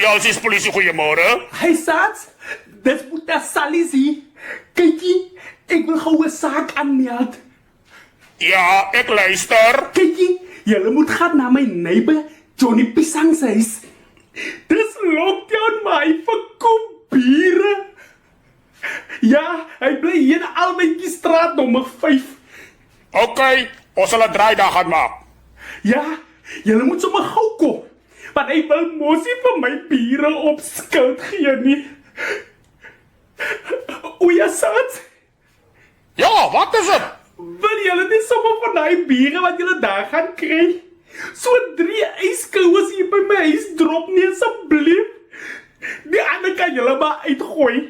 Elsies polisie, goeiemôre. Hey Sats, dis Boeta Sallies hier. Kykie, ek wil gou 'n saak aanmeld. Ja, ek luister. Kykie, julle moet gaan na my neighbor Johnny Pisang se huis. Dis lockdown, maar hy verkoop biere. Ja, hy bly hier in Alwetjie straat nommer 5. OK, ons sal 'n draaidag gaan maak. Ja, julle moet sommer gou kom. Want hy wil mos nie vir my biere op skuld gee nie. O ja, Sats, Ja, wat is dit? wil julle nie sommer van die biere wat julle daar gaan kry? So 3 yskouers hier by my huis drop nie asseblief. Die ander kan julle maar uitgooi.